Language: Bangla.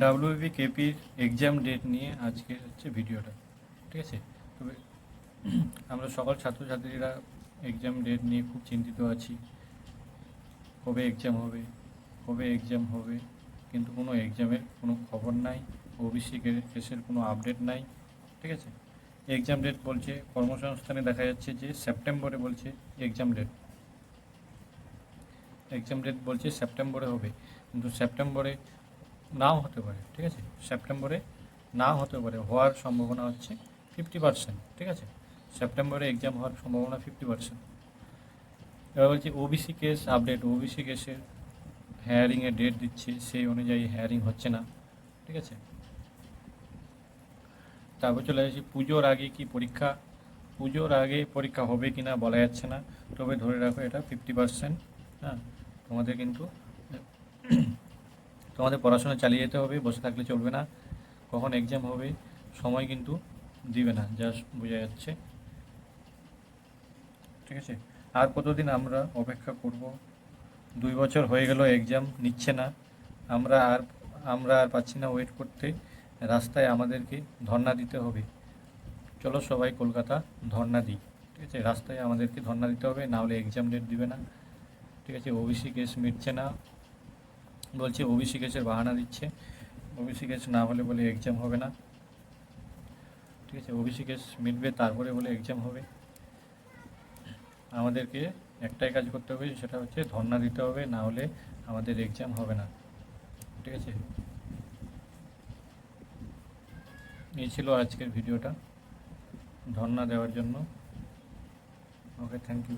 ডাব্লিউবি কেপির এক্সাম ডেট নিয়ে আজকে হচ্ছে ভিডিওটা, ঠিক আছে। তবে আমরা সকল ছাত্রছাত্রীরা এক্সাম ডেট নিয়ে খুব চিন্তিত আছি। কবে এক্সাম হবে, কবে এক্সাম হবে, কিন্তু কোনো এক্সামের কোনো খবর নাই, ওবিসি কেসের কোনো আপডেট নাই, ঠিক আছে। এক্সাম ডেট বলছে, কর্মসংস্থানে দেখা যাচ্ছে যে সেপ্টেম্বরে বলছে এক্সাম ডেট বলছে সেপ্টেম্বরে হবে, কিন্তু সেপ্টেম্বরে নাও হতে পারে, ঠিক আছে। সেপ্টেম্বরে নাও হতে পারে, হওয়ার সম্ভাবনা হচ্ছে 50%, ঠিক আছে। সেপ্টেম্বরে এক্সাম হওয়ার সম্ভাবনা 50%। এবার বলছি ওবিসি কেস আপডেট, ওবিসি কেসের হেয়ারিংয়ের ডেট দিচ্ছে, সেই অনুযায়ী হেয়ারিং হচ্ছে না, ঠিক আছে। তারপর চলে যাচ্ছি পুজোর আগে কি পরীক্ষা। পুজোর আগে পরীক্ষা হবে কি না বলা যাচ্ছে না, তবে ধরে রাখো এটা 50%। হ্যাঁ, তোমাদের কিন্তু তোমাদের পড়াশোনা চালিয়ে যেতে হবে, বসে থাকলে চলবে না। কখন এক্সাম হবে সময় কিন্তু দিবে না, যা বোঝা যাচ্ছে, ঠিক আছে। আর কতদিন আমরা অপেক্ষা করব? 2 বছর হয়ে গেল, এক্সাম নিচ্ছে না। আমরা আর পাচ্ছি না ওয়েট করতে, রাস্তায় আমাদেরকে ধর্ণা দিতে হবে। চলো সবাই কলকাতা ধর্ণা দিই, ঠিক আছে। রাস্তায় আমাদেরকে ধর্ণা দিতে হবে, না হলে এক্সাম ডেট দিবে না, ঠিক আছে। ওবিসি কেস মিটছে না, বলছে ওবিসি কেসের বাহানা দিচ্ছে, ওবিসি কেস না হলে বলে এক্সাম হবে না, ঠিক আছে। ওবিসি কেস মিটবে তারপরে বলে এক্সাম হবে। আমাদেরকে একটাই কাজ করতে হবে, সেটা হচ্ছে ধর্ণা দিতে হবে, না হলে আমাদের এক্সাম হবে না, ঠিক আছে। এই ছিল আজকের ভিডিওটা ধর্ণা দেওয়ার জন্য। ওকে, থ্যাংক ইউ।